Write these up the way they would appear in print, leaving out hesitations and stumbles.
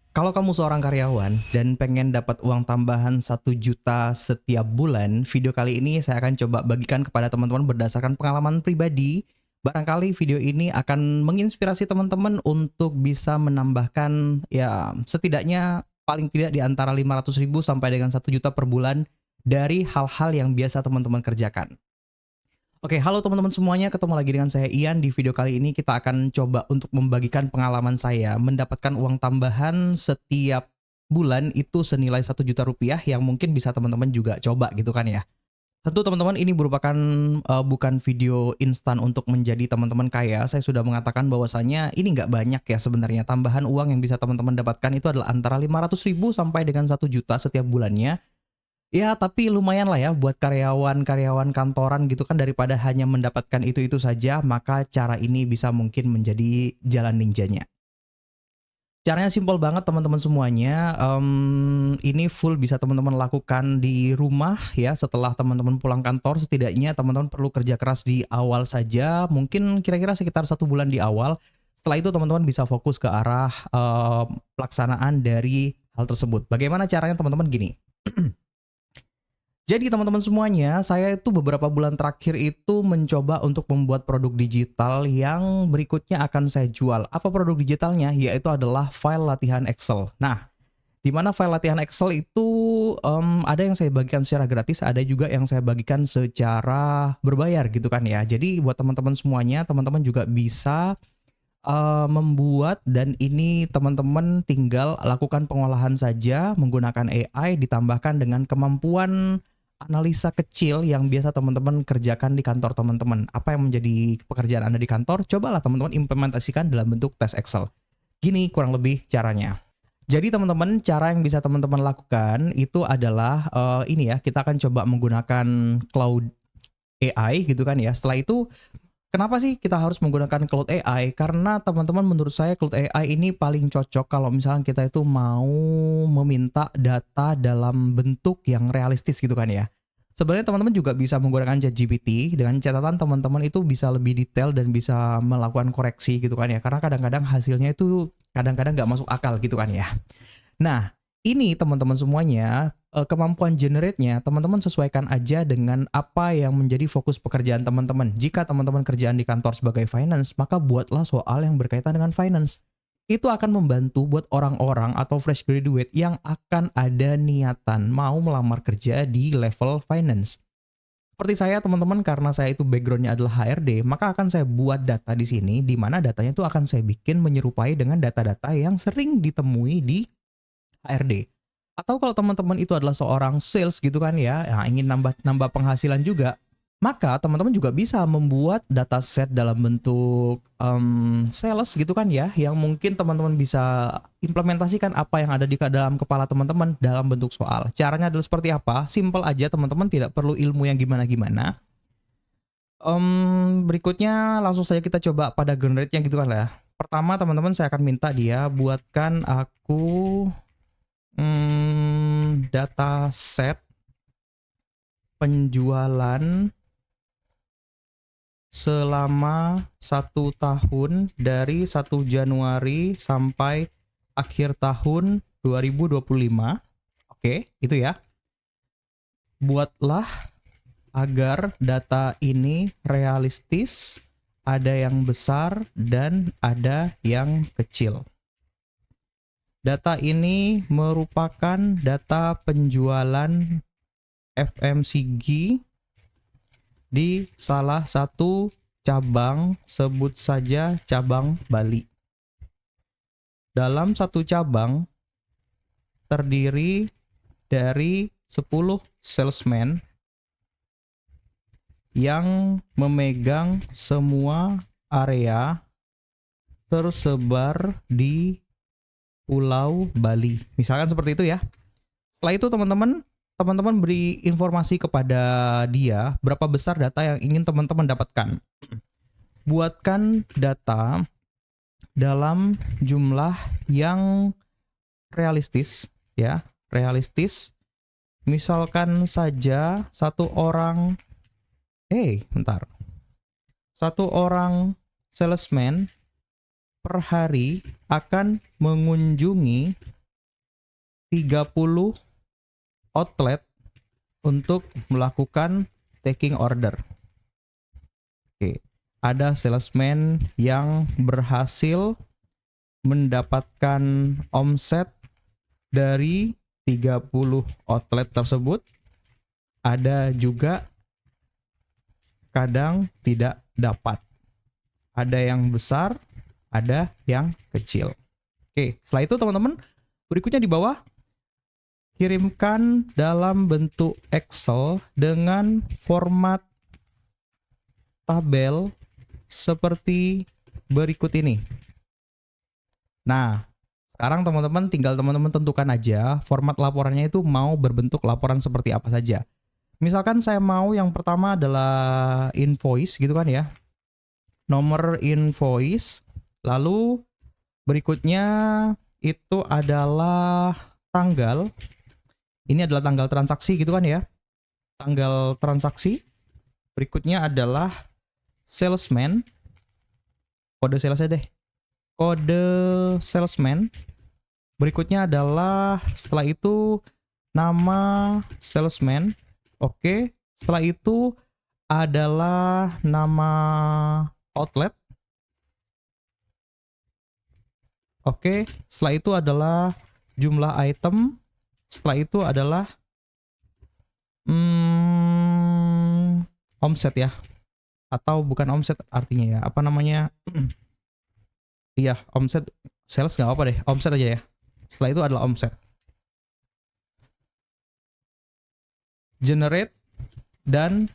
Kalau kamu seorang karyawan dan pengen dapat uang tambahan 1 juta setiap bulan, video kali ini saya akan coba bagikan kepada teman-teman berdasarkan pengalaman pribadi. Barangkali video ini akan menginspirasi teman-teman untuk bisa menambahkan ya setidaknya paling tidak di antara 500.000 sampai dengan 1 juta per bulan dari hal-hal yang biasa teman-teman kerjakan. Oke, halo teman-teman semuanya, ketemu lagi dengan saya Ian. Di video kali ini kita akan coba untuk membagikan pengalaman saya mendapatkan uang tambahan setiap bulan itu senilai 1 juta rupiah yang mungkin bisa teman-teman juga coba gitu kan ya. Tentu teman-teman ini merupakan bukan video instan untuk menjadi teman-teman kaya. Saya sudah mengatakan bahwasanya ini nggak banyak ya sebenarnya. Tambahan uang yang bisa teman-teman dapatkan itu adalah antara 500.000 sampai dengan 1 juta setiap bulannya. Ya, tapi lumayan lah ya buat karyawan-karyawan kantoran gitu kan daripada hanya mendapatkan itu-itu saja, maka cara ini bisa mungkin menjadi jalan ninjanya. Caranya simpel banget teman-teman semuanya, ini full bisa teman-teman lakukan di rumah ya setelah teman-teman pulang kantor, setidaknya teman-teman perlu kerja keras di awal saja, mungkin kira-kira sekitar 1 bulan di awal. Setelah itu teman-teman bisa fokus ke arah, pelaksanaan dari hal tersebut. Bagaimana caranya teman-teman? Gini. Jadi teman-teman semuanya, saya itu beberapa bulan terakhir itu mencoba untuk membuat produk digital yang berikutnya akan saya jual. Apa produk digitalnya? Yaitu adalah file latihan Excel. Nah, di mana file latihan Excel itu ada yang saya bagikan secara gratis, ada juga yang saya bagikan secara berbayar gitu kan ya. Jadi buat teman-teman semuanya, teman-teman juga bisa membuat dan ini teman-teman tinggal lakukan pengolahan saja menggunakan AI ditambahkan dengan kemampuan analisa kecil yang biasa teman-teman kerjakan di kantor teman-teman. Apa yang menjadi pekerjaan Anda di kantor, cobalah teman-teman implementasikan dalam bentuk tes Excel. Gini kurang lebih caranya. Jadi teman-teman, cara yang bisa teman-teman lakukan itu adalah ini ya, kita akan coba menggunakan Cloud AI gitu kan ya. Setelah itu kenapa sih kita harus menggunakan Cloud AI? Karena teman-teman menurut saya Cloud AI ini paling cocok kalau misalnya kita itu mau meminta data dalam bentuk yang realistis gitu kan ya. Sebenarnya teman-teman juga bisa menggunakan ChatGPT dengan catatan teman-teman itu bisa lebih detail dan bisa melakukan koreksi gitu kan ya. Karena kadang-kadang hasilnya itu kadang-kadang nggak masuk akal gitu kan ya. Nah, ini teman-teman semuanya, kemampuan generate-nya teman-teman sesuaikan aja dengan apa yang menjadi fokus pekerjaan teman-teman. Jika teman-teman kerjaan di kantor sebagai finance, maka buatlah soal yang berkaitan dengan finance. Itu akan membantu buat orang-orang atau fresh graduate yang akan ada niatan mau melamar kerja di level finance. Seperti saya teman-teman, karena saya itu background-nya adalah HRD, maka akan saya buat data di sini, di mana datanya itu akan saya bikin menyerupai dengan data-data yang sering ditemui di HRD. Atau kalau teman-teman itu adalah seorang sales gitu kan ya, ingin nambah penghasilan juga, maka teman-teman juga bisa membuat dataset dalam bentuk, sales gitu kan ya, yang mungkin teman-teman bisa implementasikan apa yang ada di dalam kepala teman-teman dalam bentuk soal. Caranya adalah seperti apa? Simpel aja teman-teman, tidak perlu ilmu yang gimana-gimana. Berikutnya langsung saja kita coba pada generate-nya gitu kan ya. Pertama teman-teman saya akan minta dia buatkan aku data set penjualan selama 1 tahun dari 1 Januari sampai akhir tahun 2025. Oke, itu ya. Buatlah agar data ini realistis, ada yang besar dan ada yang kecil. Data ini merupakan data penjualan FMCG di salah satu cabang, sebut saja cabang Bali. Dalam satu cabang terdiri dari 10 salesman yang memegang semua area tersebar di Pulau Bali. Misalkan seperti itu ya. Setelah itu teman-teman beri informasi kepada dia berapa besar data yang ingin teman-teman dapatkan. Buatkan data dalam jumlah yang realistis ya, realistis. Misalkan saja bentar. Satu orang salesman per hari akan mengunjungi 30 outlet untuk melakukan taking order. Oke, ada salesman yang berhasil mendapatkan omset dari 30 outlet tersebut. Ada juga kadang tidak dapat. Ada yang besar, ada yang kecil. Oke, setelah itu teman-teman, berikutnya di bawah, kirimkan dalam bentuk Excel dengan format tabel seperti berikut ini. Nah, sekarang teman-teman tinggal teman-teman tentukan aja format laporannya itu mau berbentuk laporan seperti apa saja. Misalkan saya mau yang pertama adalah invoice gitu kan ya. Nomor invoice. Lalu berikutnya itu adalah tanggal. Ini adalah tanggal transaksi gitu kan ya. Tanggal transaksi. Berikutnya adalah salesman. Kode salesnya deh. Kode salesman. Berikutnya adalah setelah itu nama salesman. Oke, setelah itu adalah nama outlet. Oke, setelah itu adalah jumlah item. Setelah itu adalah omset ya. Atau bukan omset artinya ya. Apa namanya? Iya, omset. Sales nggak apa deh. Omset aja ya. Setelah itu adalah omset. Generate dan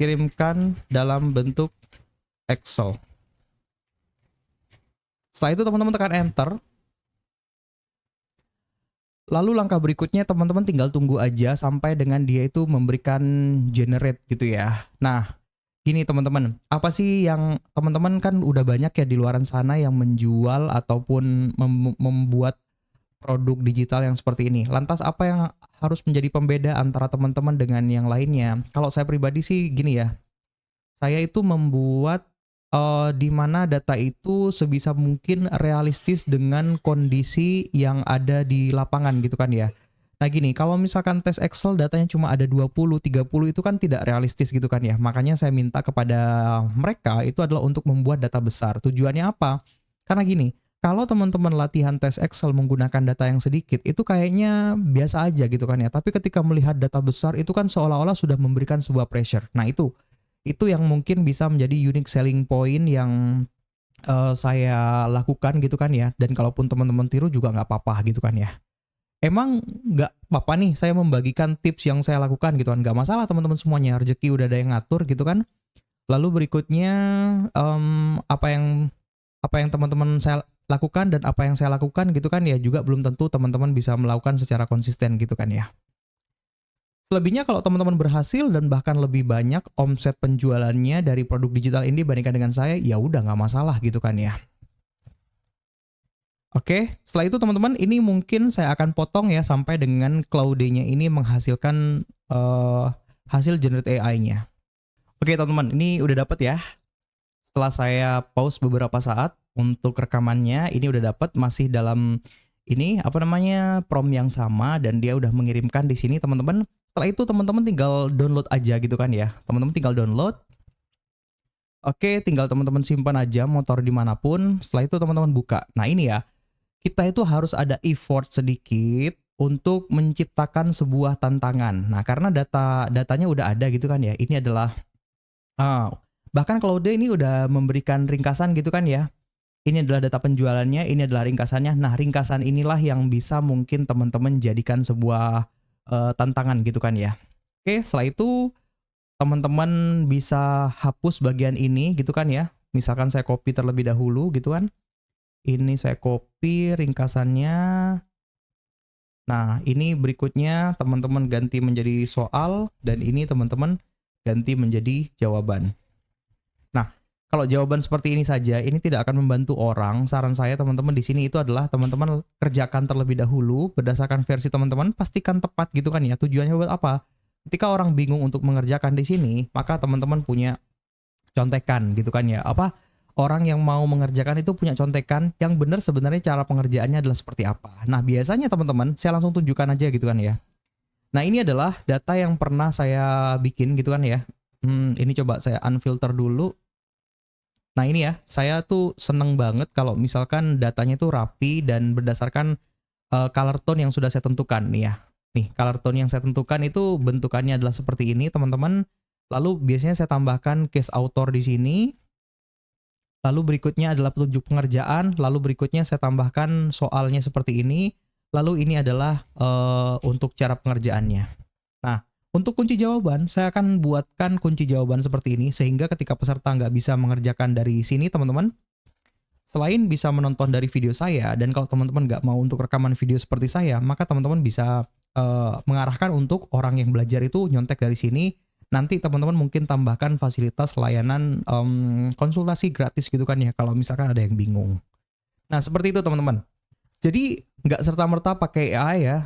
kirimkan dalam bentuk Excel. Setelah itu teman-teman tekan enter. Lalu langkah berikutnya teman-teman tinggal tunggu aja sampai dengan dia itu memberikan generate gitu ya. Nah, gini teman-teman, apa sih yang teman-teman kan udah banyak ya di luaran sana yang menjual ataupun membuat produk digital yang seperti ini. Lantas apa yang harus menjadi pembeda antara teman-teman dengan yang lainnya? Kalau saya pribadi sih gini ya, saya itu membuat di mana data itu sebisa mungkin realistis dengan kondisi yang ada di lapangan gitu kan ya. Nah gini, kalau misalkan tes Excel datanya cuma ada 20, 30 itu kan tidak realistis gitu kan ya. Makanya saya minta kepada mereka itu adalah untuk membuat data besar. Tujuannya apa? Karena gini, kalau teman-teman latihan tes Excel menggunakan data yang sedikit, itu kayaknya biasa aja gitu kan ya. Tapi ketika melihat data besar, itu kan seolah-olah sudah memberikan sebuah pressure. Nah itu yang mungkin bisa menjadi unique selling point yang saya lakukan gitu kan ya. Dan kalaupun teman-teman tiru juga nggak apa-apa gitu kan ya. Emang nggak apa-apa nih saya membagikan tips yang saya lakukan gitu kan. Nggak masalah teman-teman semuanya. Rezeki udah ada yang ngatur gitu kan. Lalu berikutnya apa yang teman-teman saya lakukan dan apa yang saya lakukan gitu kan ya juga belum tentu teman-teman bisa melakukan secara konsisten gitu kan ya. Selebihnya kalau teman-teman berhasil dan bahkan lebih banyak omset penjualannya dari produk digital ini dibandingkan dengan saya, ya udah nggak masalah gitu kan ya. Oke, setelah itu teman-teman ini mungkin saya akan potong ya sampai dengan Claude-nya ini menghasilkan hasil generate AI-nya. Oke teman-teman, ini udah dapat ya. Setelah saya pause beberapa saat untuk rekamannya, ini udah dapat masih dalam ini apa namanya prompt yang sama dan dia udah mengirimkan di sini teman-teman. Setelah itu teman-teman tinggal download aja gitu kan ya. Teman-teman tinggal download. Oke, tinggal teman-teman simpan aja motor dimanapun. Setelah itu teman-teman buka. Nah ini ya, kita itu harus ada effort sedikit untuk menciptakan sebuah tantangan. Nah karena datanya udah ada gitu kan ya. Ini adalah bahkan Claude ini udah memberikan ringkasan gitu kan ya. Ini adalah data penjualannya, ini adalah ringkasannya. Nah ringkasan inilah yang bisa mungkin teman-teman jadikan sebuah tantangan gitu kan ya. Oke, setelah itu teman-teman bisa hapus bagian ini gitu kan ya. Misalkan saya copy terlebih dahulu gitu kan. Ini saya copy ringkasannya. Nah, ini berikutnya teman-teman ganti menjadi soal dan ini teman-teman ganti menjadi jawaban. Nah, kalau jawaban seperti ini saja, ini tidak akan membantu orang. Saran saya teman-teman di sini itu adalah teman-teman kerjakan terlebih dahulu berdasarkan versi teman-teman, pastikan tepat gitu kan ya. Tujuannya buat apa? Ketika orang bingung untuk mengerjakan di sini, maka teman-teman punya contekan gitu kan ya. orang yang mau mengerjakan itu punya contekan yang benar sebenarnya cara pengerjaannya adalah seperti apa. Nah, biasanya teman-teman, saya langsung tunjukkan aja gitu kan ya. Nah, ini adalah data yang pernah saya bikin gitu kan ya. Ini coba saya unfilter dulu. Nah, ini ya, saya tuh seneng banget kalau misalkan datanya tuh rapi dan berdasarkan color tone yang sudah saya tentukan nih ya. Nih, color tone yang saya tentukan itu bentukannya adalah seperti ini, teman-teman. Lalu biasanya saya tambahkan case author di sini. Lalu berikutnya adalah petunjuk pengerjaan, lalu berikutnya saya tambahkan soalnya seperti ini. Lalu ini adalah untuk cara pengerjaannya. Nah, untuk kunci jawaban, saya akan buatkan kunci jawaban seperti ini sehingga ketika peserta nggak bisa mengerjakan dari sini, teman-teman, selain bisa menonton dari video saya, dan kalau teman-teman nggak mau untuk rekaman video seperti saya, maka teman-teman bisa mengarahkan untuk orang yang belajar itu nyontek dari sini. Nanti teman-teman mungkin tambahkan fasilitas layanan konsultasi gratis gitu kan ya, kalau misalkan ada yang bingung. Nah, seperti itu teman-teman. Jadi nggak serta-merta pakai AI ya,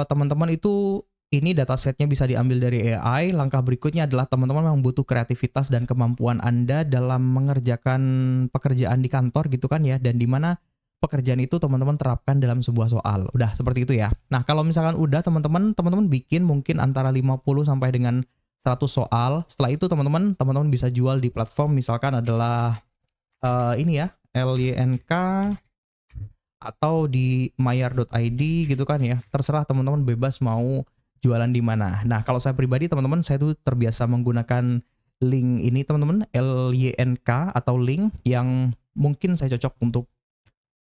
teman-teman itu ini datasetnya bisa diambil dari AI. Langkah berikutnya adalah teman-teman memang butuh kreativitas dan kemampuan Anda dalam mengerjakan pekerjaan di kantor gitu kan ya, dan di mana pekerjaan itu teman-teman terapkan dalam sebuah soal. Udah seperti itu ya. Nah, kalau misalkan udah teman-teman bikin mungkin antara 50 sampai dengan 100 soal. Setelah itu teman-teman bisa jual di platform misalkan adalah ini ya, LYNK atau di mayar.id gitu kan ya. Terserah teman-teman bebas mau jualan di mana. Nah, kalau saya pribadi teman-teman, saya tuh terbiasa menggunakan link ini teman-teman, LYNK atau link yang mungkin saya cocok untuk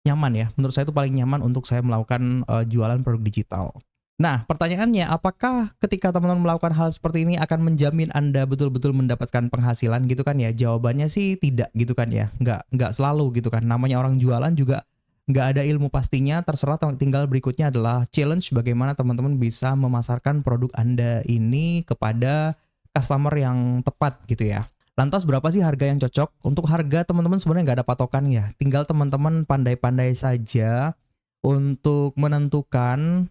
nyaman ya. Menurut saya itu paling nyaman untuk saya melakukan jualan produk digital. Nah, pertanyaannya, apakah ketika teman-teman melakukan hal seperti ini akan menjamin Anda betul-betul mendapatkan penghasilan gitu kan ya? Jawabannya sih tidak gitu kan ya. Nggak selalu gitu kan. Namanya orang jualan juga nggak ada ilmu pastinya, terserah. Tinggal berikutnya adalah challenge bagaimana teman-teman bisa memasarkan produk Anda ini kepada customer yang tepat gitu ya. Lantas berapa sih harga yang cocok? Untuk harga teman-teman sebenarnya nggak ada patokan ya. Tinggal teman-teman pandai-pandai saja untuk menentukan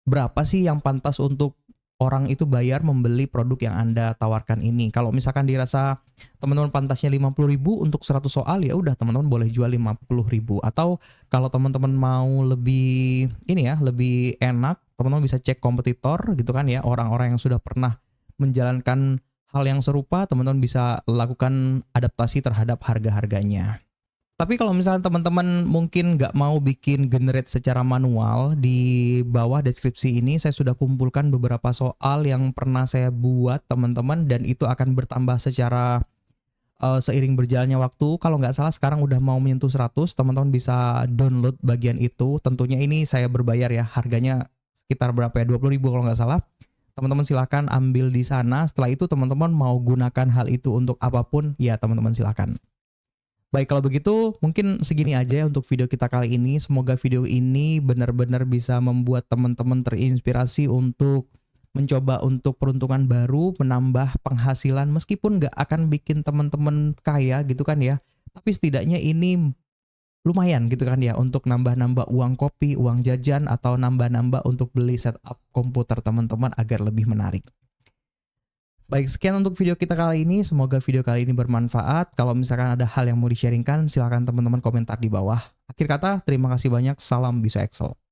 berapa sih yang pantas untuk orang itu bayar membeli produk yang Anda tawarkan ini. Kalau misalkan dirasa teman-teman pantasnya 50.000 untuk 100 soal, ya udah teman-teman boleh jual 50.000. Atau kalau teman-teman mau lebih ini ya, lebih enak, teman-teman bisa cek kompetitor gitu kan ya, orang-orang yang sudah pernah menjalankan hal yang serupa, teman-teman bisa lakukan adaptasi terhadap harga-harganya. Tapi kalau misalnya teman-teman mungkin nggak mau bikin generate secara manual, di bawah deskripsi ini saya sudah kumpulkan beberapa soal yang pernah saya buat teman-teman, dan itu akan bertambah secara seiring berjalannya waktu. Kalau nggak salah sekarang udah mau menyentuh 100, teman-teman bisa download bagian itu. Tentunya ini saya berbayar ya, harganya sekitar berapa ya, 20.000 kalau nggak salah. Teman-teman silahkan ambil di sana. Setelah itu teman-teman mau gunakan hal itu untuk apapun, ya teman-teman silahkan. Baik, kalau begitu mungkin segini aja ya untuk video kita kali ini. Semoga video ini benar-benar bisa membuat teman-teman terinspirasi untuk mencoba untuk peruntungan baru, menambah penghasilan meskipun nggak akan bikin teman-teman kaya gitu kan ya. Tapi setidaknya ini lumayan gitu kan ya untuk nambah-nambah uang kopi, uang jajan, atau nambah-nambah untuk beli setup komputer teman-teman agar lebih menarik. Baik, sekian untuk video kita kali ini. Semoga video kali ini bermanfaat. Kalau misalkan ada hal yang mau di-sharingkan, silakan teman-teman komentar di bawah. Akhir kata, terima kasih banyak. Salam bisa Excel.